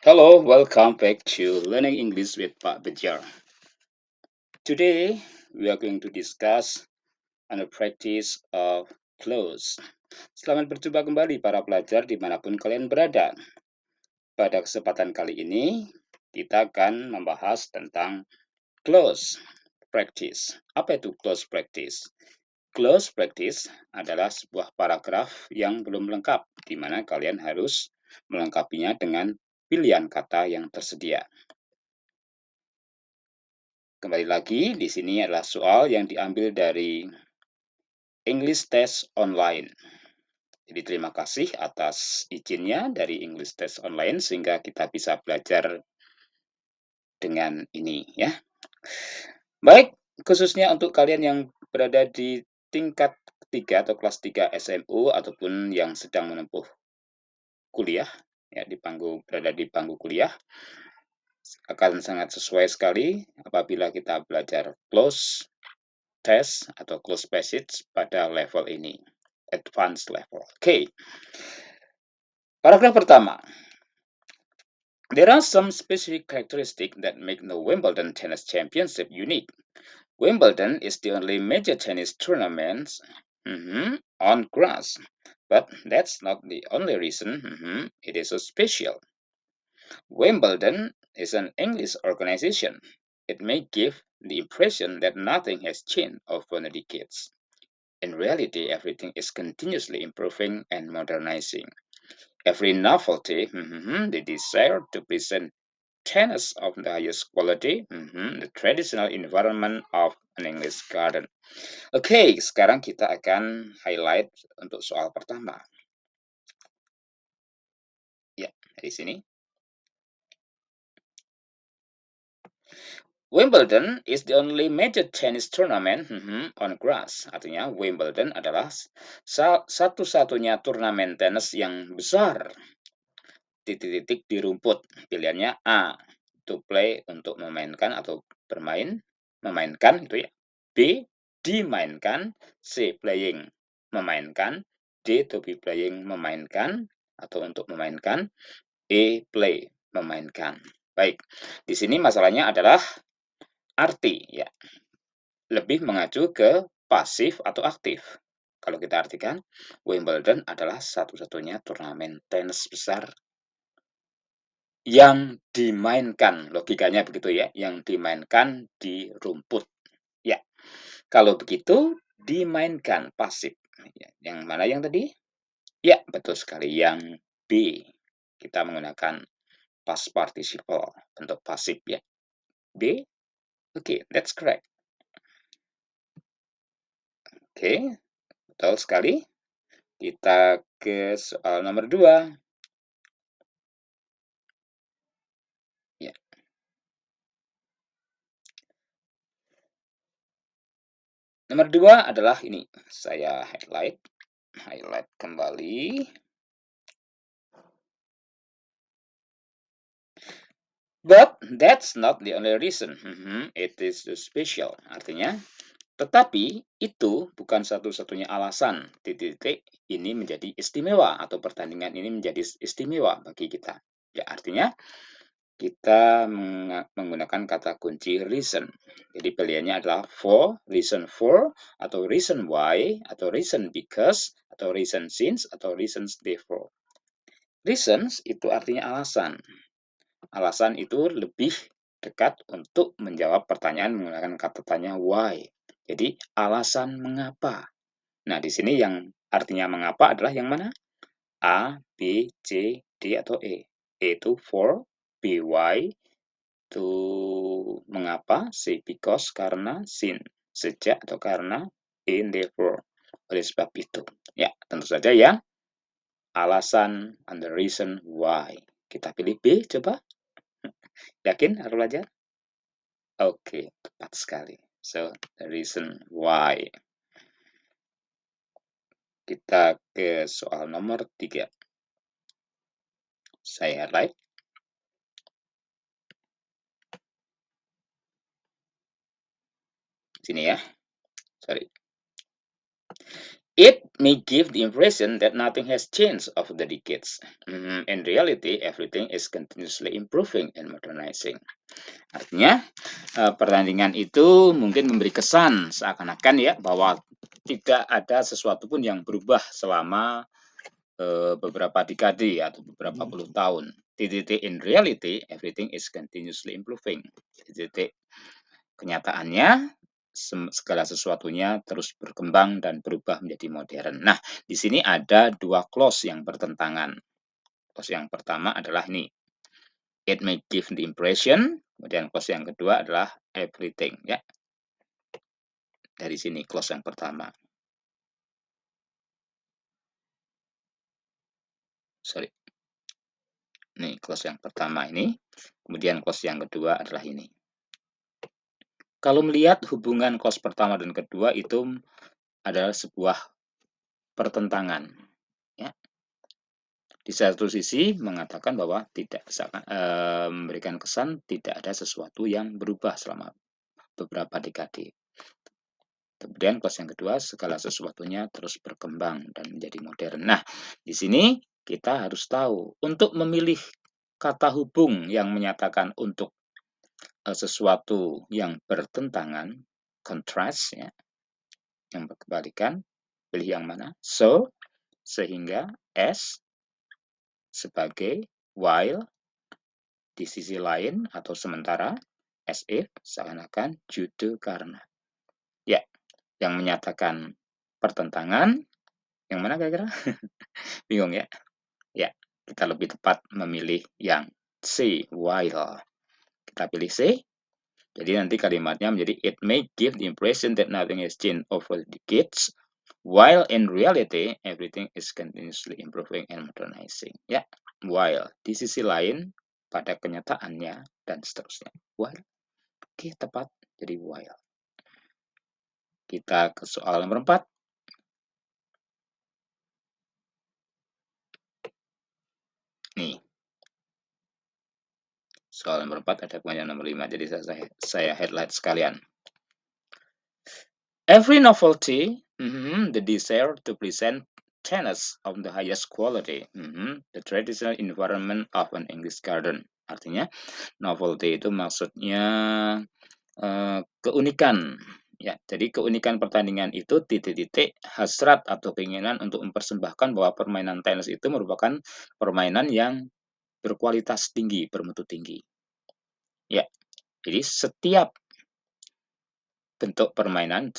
Hello, welcome back to Learning English with Pak Bejar. Today, we are going to discuss on the practice of close. Selamat berjumpa kembali para pelajar dimanapun kalian berada. Pada kesempatan kali ini, kita akan membahas tentang close practice. Apa itu close practice? Close practice adalah sebuah paragraf yang belum lengkap, di mana kalian harus melengkapinya dengan pilihan kata yang tersedia. Kembali lagi, di sini adalah soal yang diambil dari English Test Online. Jadi terima kasih atas izinnya dari English Test Online sehingga kita bisa belajar dengan ini ya. Baik, khususnya untuk kalian yang berada di tingkat 3 atau kelas 3 SMU ataupun yang sedang menempuh kuliah ya berada di bangku kuliah akan sangat sesuai sekali apabila kita belajar close test atau close passage pada level ini, advanced level. Oke, paragraf pertama. There are some specific characteristics that make the Wimbledon Tennis Championship unique. Wimbledon is the only major tennis tournament on grass, but that's not the only reason it is so special. Wimbledon is an English organization. It may give the impression that nothing has changed over the decades. In reality, everything is continuously improving and modernizing. Every novelty, the desire to present tennis of the highest quality, the traditional environment of an English garden. Oke, sekarang kita akan highlight untuk soal pertama. Ya, di sini. Wimbledon is the only major tennis tournament on grass. Artinya Wimbledon adalah satu-satunya turnamen tenis yang besar titik-titik di rumput. Pilihannya A, to play untuk memainkan atau bermain, memainkan itu ya. B, dimainkan. C, playing, memainkan. D, to be playing, memainkan atau untuk memainkan. E, play, memainkan. Baik, di sini masalahnya adalah arti ya. Lebih mengacu ke pasif atau aktif. Kalau kita artikan, Wimbledon adalah satu-satunya turnamen tenis besar yang dimainkan, logikanya begitu ya, yang dimainkan di rumput. Ya, kalau begitu dimainkan pasif. Yang mana yang tadi? Ya, betul sekali. Yang B. Kita menggunakan past participle untuk pasif ya. B. Oke, that's correct. Oke, betul sekali. Kita ke soal nomor 2. Ya. Nomor 2 adalah ini. Saya highlight kembali. But that's not the only reason. It is special. Artinya, tetapi itu bukan satu-satunya alasan titik-titik ini menjadi istimewa atau pertandingan ini menjadi istimewa bagi kita. Ya, artinya kita menggunakan kata kunci reason. Jadi pilihannya adalah for, atau reason why, atau reason because, atau reason since, atau reasons therefore. Reasons itu artinya alasan. Alasan itu lebih dekat untuk menjawab pertanyaan menggunakan kata tanya why. Jadi alasan mengapa. Nah, di sini yang artinya mengapa adalah yang mana? A, B, C, D, atau E. E itu for, B, why, to mengapa, C, because, karena, sin, sejak atau karena, in, therefore, oleh sebab itu. Ya, tentu saja ya, alasan and the reason why. Kita pilih B, coba. Yakin harus belajar? Oke, tepat sekali. So, the reason why. Kita ke soal nomor 3. Saya highlight. Sini ya. Sorry. It may give the impression that nothing has changed over the decades. In reality, everything is continuously improving and modernizing. Artinya, pertandingan itu mungkin memberi kesan seakan-akan ya bahwa tidak ada sesuatu pun yang berubah selama beberapa dekade atau beberapa puluh tahun. Titik in reality, everything is continuously improving. Titik kenyataannya, segala sesuatunya terus berkembang dan berubah menjadi modern. Nah, di sini ada dua clause yang bertentangan. Clause yang pertama adalah ini, it may give the impression, kemudian clause yang kedua adalah everything, ya. Dari sini clause yang pertama. Sorry. Ini clause yang pertama ini, kemudian clause yang kedua adalah ini. Kalau melihat hubungan clause pertama dan kedua itu adalah sebuah pertentangan, ya. Di satu sisi mengatakan bahwa tidak memberikan kesan tidak ada sesuatu yang berubah selama beberapa dekade. Kemudian clause yang kedua, segala sesuatunya terus berkembang dan menjadi modern. Nah, di sini kita harus tahu untuk memilih kata hubung yang menyatakan untuk sesuatu yang bertentangan, contrast, ya, yang berkebalikan, pilih yang mana? So, sehingga, as, sebagai, while, di sisi lain atau sementara, as if, seakan-akan, due to, karena. Ya, yang menyatakan pertentangan, yang mana kira-kira? Bingung ya? Ya, kita lebih tepat memilih yang C, while. Kita pilih C. Jadi nanti kalimatnya menjadi it may give the impression that nothing has changed over the decades, while in reality everything is continuously improving and modernizing. Ya, while di sisi lain pada kenyataannya dan seterusnya. While, oke, tepat. Jadi while. Kita ke soal nomor 4. Nih, soal nomor 4 ada pertanyaan nomor 5. Jadi saya headlight sekalian. Every novelty, the desire to present tenants of the highest quality, the traditional environment of an English garden. Artinya, novelty itu maksudnya keunikan. Ya, jadi keunikan pertandingan itu titik-titik hasrat atau keinginan untuk mempersembahkan bahwa permainan tenis itu merupakan permainan yang berkualitas tinggi, bermutu tinggi. Ya, jadi setiap bentuk permainan,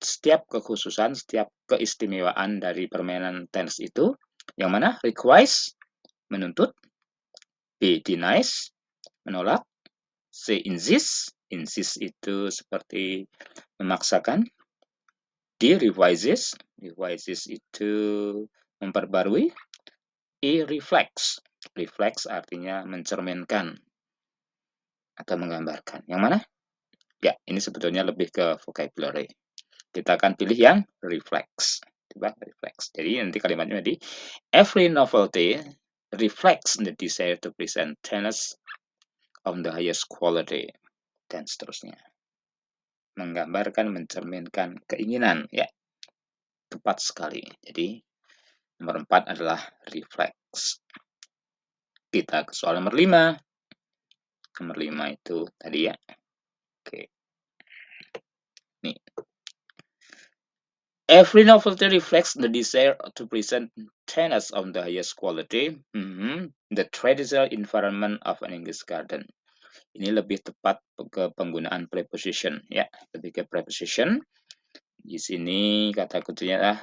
setiap kekhususan, setiap keistimewaan dari permainan tenis itu, yang mana requires, menuntut, B, denies, menolak, C, insist, insist itu seperti memaksakan, D, revises, revises itu memperbarui, E, reflects, reflects artinya mencerminkan atau menggambarkan. Yang mana? Ya, ini sebetulnya lebih ke vocabulary. Kita akan pilih yang reflects. Coba reflects. Jadi nanti kalimatnya tadi, every novelty reflects the desire to present tennis of the highest quality, dan seterusnya. Menggambarkan, mencerminkan keinginan, ya. Tepat sekali. Jadi nomor 4 adalah reflects. Kita ke soal nomor 5. Nomor 5 itu tadi ya. Oke. Nih. Every novelty reflects the desire to present tennis of the highest quality, the traditional environment of an English garden. Ini lebih tepat ke penggunaan preposition, ya, lebih ke preposition. Di sini kata kuncinya adalah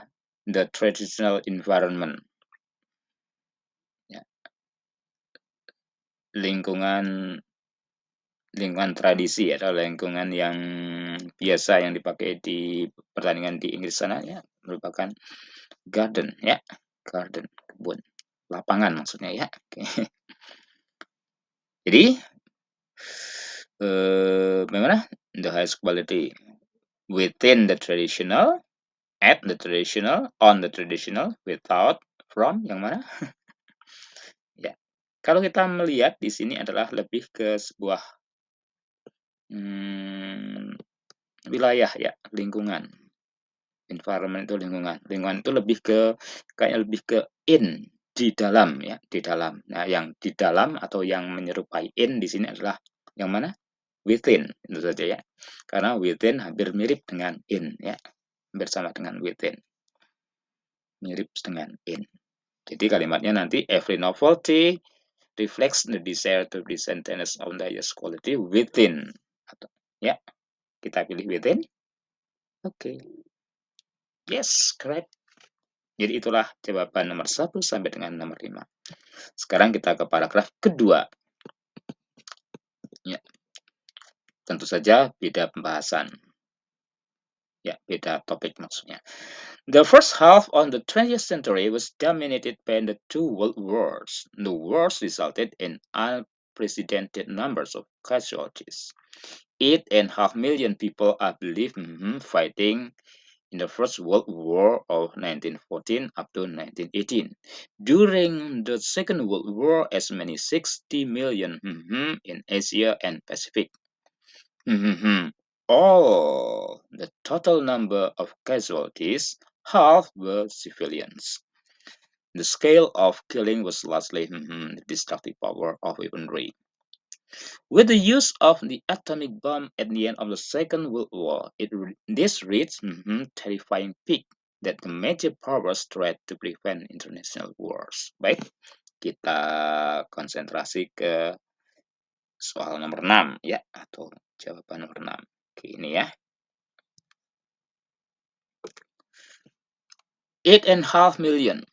the traditional environment. Ya. Lingkungan tradisi atau lingkungan yang biasa yang dipakai di pertandingan di Inggris sana, ya, merupakan garden, ya, garden, kebun, lapangan maksudnya, ya. Oke. Jadi bagaimana? The highest quality within the traditional, at the traditional, on the traditional, without, from, yang mana? Ya. Kalau kita melihat di sini adalah lebih ke sebuah wilayah, ya, lingkungan. Environment itu lingkungan. Lingkungan itu lebih ke kayak lebih ke in, di dalam ya, di dalam. Nah, yang di dalam atau yang menyerupai in di sini adalah yang mana? Within, tentu saja ya. Karena within hampir mirip dengan in ya. Hampir sama dengan within. Mirip dengan in. Jadi kalimatnya nanti every novelty reflects the desire to present tennis on the highest quality within. Ya, kita pilih within. Oke. Yes, correct. Jadi itulah jawaban nomor 1 sampai dengan nomor 5. Sekarang kita ke paragraf kedua. Ya, tentu saja beda pembahasan. Ya, beda topik maksudnya. The first half of the 20th century was dominated by the two world wars. The wars resulted in unprecedented numbers of casualties. 8.5 million people are believed fighting in the First World War of 1914 up to 1918. During the Second World War, as many 60 million in Asia and Pacific. All the total number of casualties, half were civilians. The scale of killing was largely the destructive power of weaponry. With the use of the atomic bomb at the end of the Second World War, this reached terrifying peak that the major powers tried to prevent international wars. Baik, kita konsentrasi ke soal nomor 6 ya, atau jawaban nomor 6. Oke, ini ya. 8.5 million,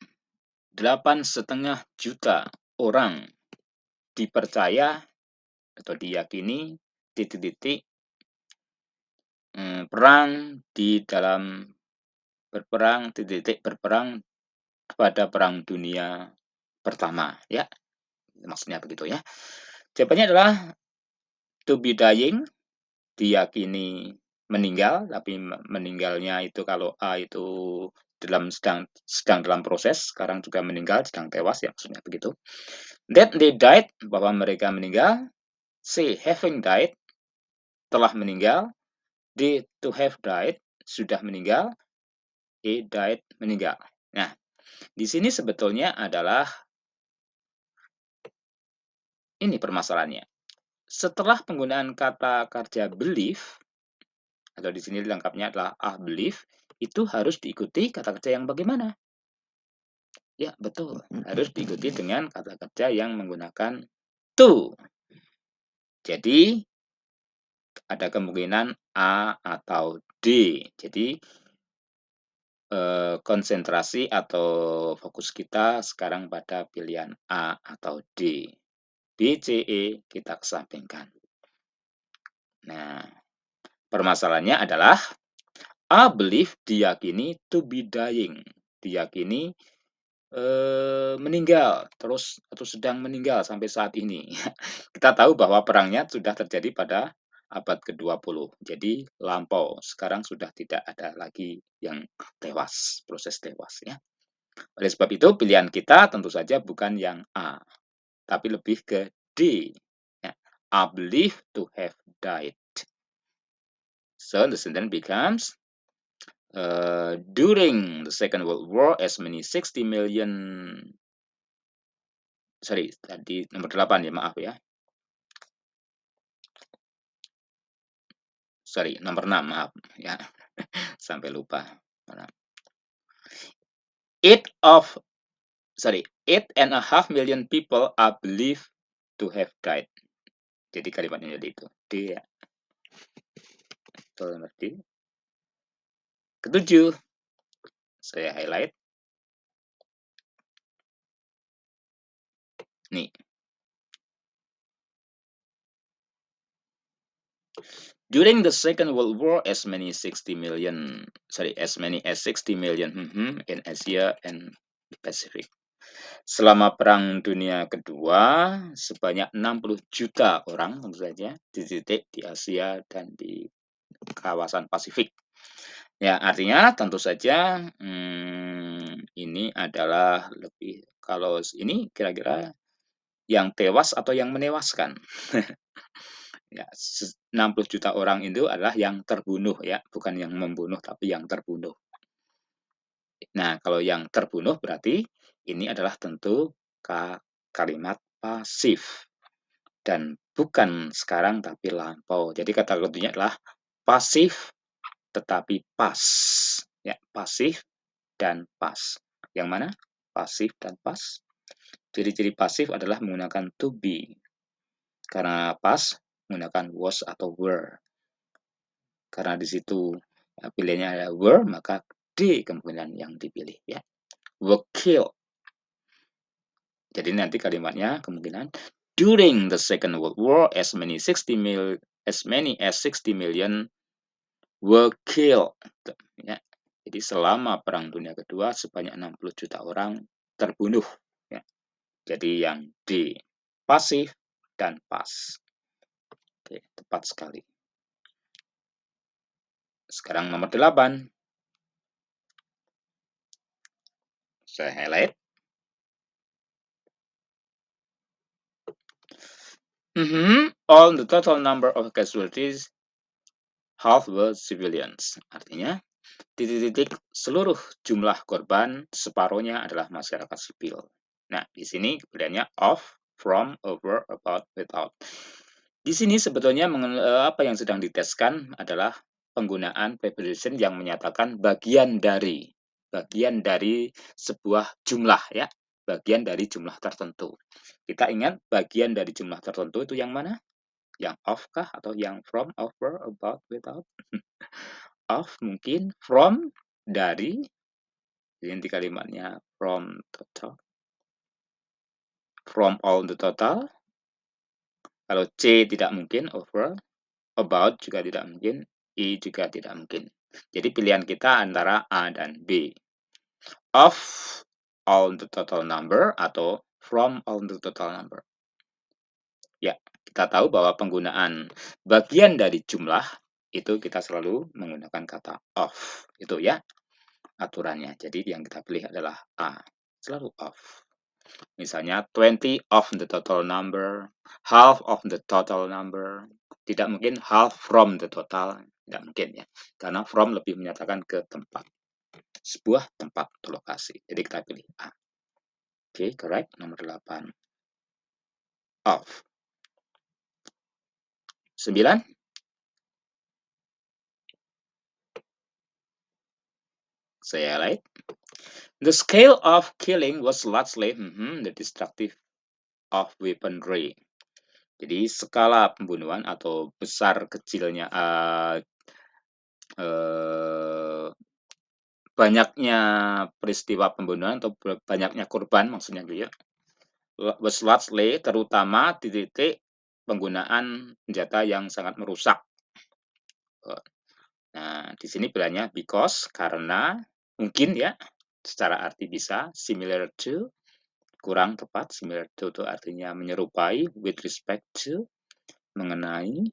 8,5 juta orang dipercaya atau diyakini titik-titik perang di dalam berperang titik-titik berperang pada Perang Dunia Pertama ya. Maksudnya begitu ya. Jawabannya adalah to be dying, diyakini meninggal, tapi meninggalnya itu kalau A itu sedang dalam proses, sekarang juga meninggal, sedang tewas ya maksudnya begitu. That they died, bahwa mereka meninggal. C, having died, telah meninggal. D, to have died, sudah meninggal. E, died, meninggal. Nah, di sini sebetulnya adalah ini permasalahannya. Setelah penggunaan kata kerja believe, atau di sini lengkapnya adalah believe, itu harus diikuti kata kerja yang bagaimana? Ya, betul. Harus diikuti dengan kata kerja yang menggunakan to. Jadi, ada kemungkinan A atau D. Jadi, konsentrasi atau fokus kita sekarang pada pilihan A atau D. B, C, E kita kesampingkan. Nah, permasalahannya adalah A believe, diyakini to be dying. Diyakini meninggal terus atau sedang meninggal sampai saat ini. Kita tahu bahwa perangnya sudah terjadi pada abad ke-20. Jadi lampau. Sekarang sudah tidak ada lagi yang tewas, proses tewas ya. Oleh sebab itu pilihan kita tentu saja bukan yang A, tapi lebih ke D. Ya. I believe to have died. So the sentence becomes during the Second World War, as many 60 million. Sorry, tadi nomor 8 ya, maaf ya. Sorry, nomor 6, maaf ya. Sampai lupa. 8.5 million people are believed to have died. Jadi kalimatnya jadi itu. D ya. Betul, D. Ketujuh, saya highlight. Nih. During the Second World War, as many as 60 million in Asia and Pacific. Selama Perang Dunia Kedua, sebanyak 60 juta orang tentu saja di titik di Asia dan di kawasan Pasifik. Ya, artinya tentu saja ini adalah lebih, kalau ini kira-kira yang tewas atau yang menewaskan. Ya, 60 juta orang itu adalah yang terbunuh ya, bukan yang membunuh tapi yang terbunuh. Nah, kalau yang terbunuh berarti ini adalah tentu kalimat pasif dan bukan sekarang tapi lampau. Jadi kata kuncinya adalah pasif tetapi pas. Ya, pasif dan pas. Yang mana? Pasif dan pas. Ciri-ciri pasif adalah menggunakan to be. Karena pas menggunakan was atau were. Karena di situ pilihannya ada were, maka D kemungkinan yang dipilih ya. Were killed. Jadi nanti kalimatnya kemungkinan during the Second World War as many as 60 million were killed. Ya. Jadi selama Perang Dunia Kedua sebanyak 60 juta orang terbunuh. Ya. Jadi yang D pasif dan pas. Oke, tepat sekali. Sekarang nomor 8. Saya highlight. All the total number of casualties half were civilians. Artinya, titik-titik seluruh jumlah korban separuhnya adalah masyarakat sipil. Nah, di sini pilihannya of, from, over, about, without. Di sini sebetulnya apa yang sedang diteskan adalah penggunaan preposition yang menyatakan bagian dari sebuah jumlah ya, bagian dari jumlah tertentu. Kita ingat bagian dari jumlah tertentu itu yang mana? Yang of kah atau yang from, over, about, without? Of mungkin, from dari, jadi kalimatnya from total, from all the total. Kalau C tidak mungkin, over, about juga tidak mungkin, I juga tidak mungkin. Jadi pilihan kita antara A dan B. Of all the total number atau from all the total number. Ya, kita tahu bahwa penggunaan bagian dari jumlah itu kita selalu menggunakan kata of. Itu ya aturannya. Jadi yang kita pilih adalah A. Selalu of. Misalnya 20 of the total number, half of the total number. Tidak mungkin half from the total. Tidak mungkin ya. Karena from lebih menyatakan ke tempat. Sebuah tempat atau lokasi. Jadi kita pilih A. Oke, correct. Nomor 8. Of. 9. Saya lihat. The scale of killing was largely the destructive of weaponry. Jadi skala pembunuhan atau besar kecilnya banyaknya peristiwa pembunuhan atau banyaknya korban maksudnya gitu ya. Was largely terutama di titik penggunaan senjata yang sangat merusak. Nah, di sini pilihannya because karena mungkin ya secara arti bisa similar to kurang tepat similar to itu artinya menyerupai with respect to mengenai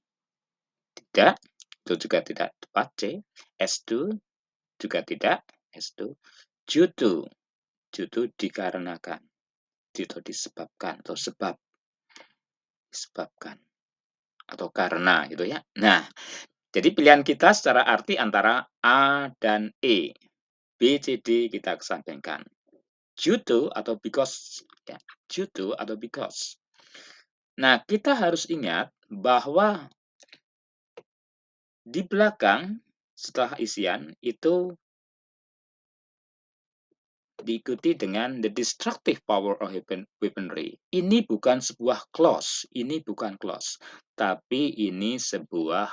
tidak itu juga tidak tepat C as to juga tidak as to due to dikarenakan due to disebabkan atau sebab disebabkan atau karena gitu ya. Nah, jadi pilihan kita secara arti antara A dan E. B, C, D kita kesampingkan. Due to atau because. Ya, due to atau because. Nah, kita harus ingat bahwa di belakang setelah isian itu diikuti dengan the destructive power of weaponry. Ini bukan sebuah clause, tapi ini sebuah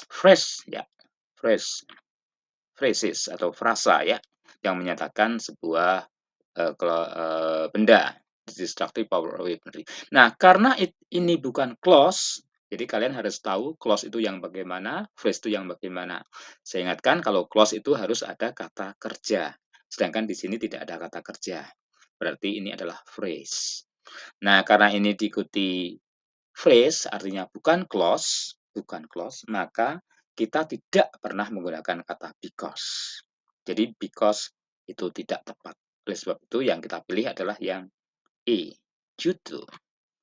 phrase ya, phrases atau frasa ya, yang menyatakan sebuah benda, destructive power of weaponry. Nah, karena ini bukan clause, jadi kalian harus tahu clause itu yang bagaimana, phrase itu yang bagaimana. Saya ingatkan kalau clause itu harus ada kata kerja, sedangkan di sini tidak ada kata kerja. Berarti ini adalah phrase. Nah, karena ini diikuti phrase artinya bukan clause, maka kita tidak pernah menggunakan kata because. Jadi because itu tidak tepat. Oleh sebab itu yang kita pilih adalah yang E, due to.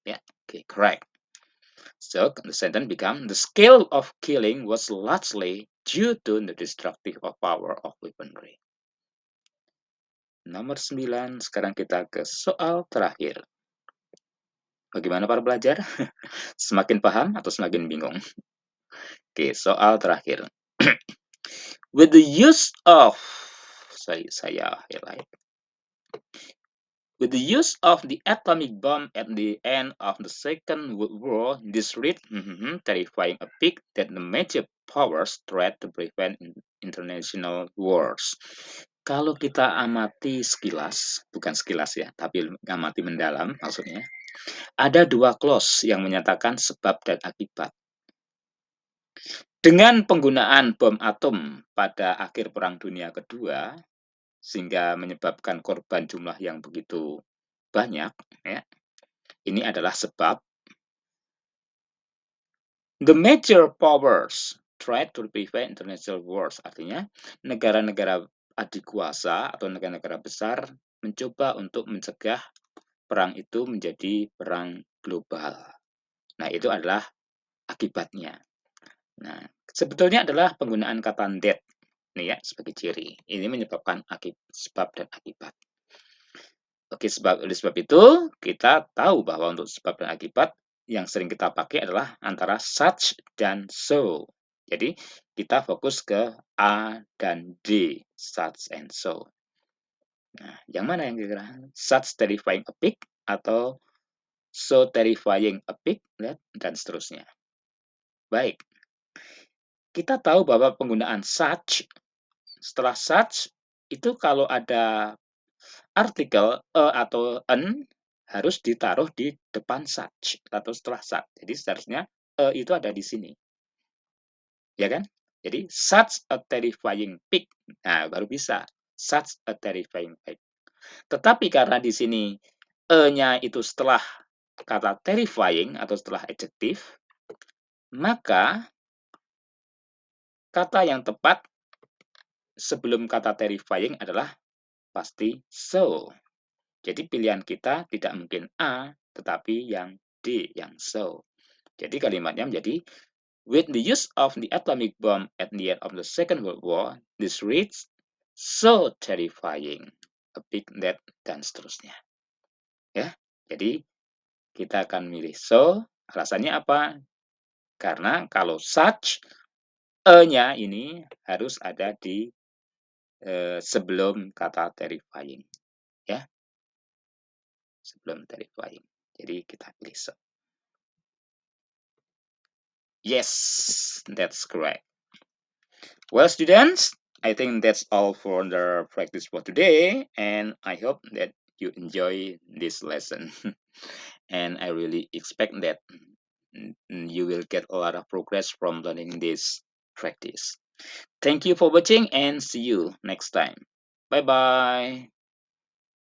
Ya, okay, correct. So the sentence become the scale of killing was largely due to the destructive power of weaponry. Nomor 9, sekarang kita ke soal terakhir. Bagaimana para pelajar? Semakin paham atau semakin bingung? Oke, soal terakhir. With the use of saya highlight. With the use of the atomic bomb at the end of the Second World War, this read terrifying a peak that the major powers tried to prevent international wars. Kalau kita amati sekilas, bukan sekilas ya, tapi amati mendalam maksudnya, ada dua clause yang menyatakan sebab dan akibat. Dengan penggunaan bom atom pada akhir Perang Dunia Kedua, sehingga menyebabkan korban jumlah yang begitu banyak, ya, ini adalah sebab the major powers try to prevent international wars. Artinya, negara-negara adik kuasa atau negara-negara besar mencoba untuk mencegah perang itu menjadi perang global. Nah, itu adalah akibatnya. Nah, sebetulnya adalah penggunaan kata that nih ya sebagai ciri. Ini menyebabkan sebab dan akibat. Oke, oleh sebab itu kita tahu bahwa untuk sebab dan akibat yang sering kita pakai adalah antara such dan so. Jadi kita fokus ke A dan D, such and so. Nah, yang mana yang kira-kira? Such terrifying a pig atau so terrifying a pig, dan seterusnya. Baik, kita tahu bahwa penggunaan such, setelah such, itu kalau ada artikel atau an harus ditaruh di depan such atau setelah such. Jadi seharusnya itu ada di sini. Ya kan? Jadi such a terrifying pig. Nah, baru bisa. Such a terrifying pig. Tetapi karena di sini e-nya itu setelah kata terrifying atau setelah adjektif, maka kata yang tepat sebelum kata terrifying adalah pasti so. Jadi pilihan kita tidak mungkin A, tetapi yang D, yang so. Jadi kalimatnya menjadi, with the use of the atomic bomb at the end of the Second World War, this reads so terrifying, a big that, dan seterusnya. Ya, jadi kita akan milih so. Alasannya apa? Karena kalau such, e-nya ini harus ada di sebelum kata terrifying. Ya, sebelum terrifying. Jadi kita pilih so. Yes, that's correct. Well, students, I think that's all for the practice for today, and I hope that you enjoy this lesson. And I really expect that you will get a lot of progress from learning this practice. Thank you for watching and see you next time. Bye bye.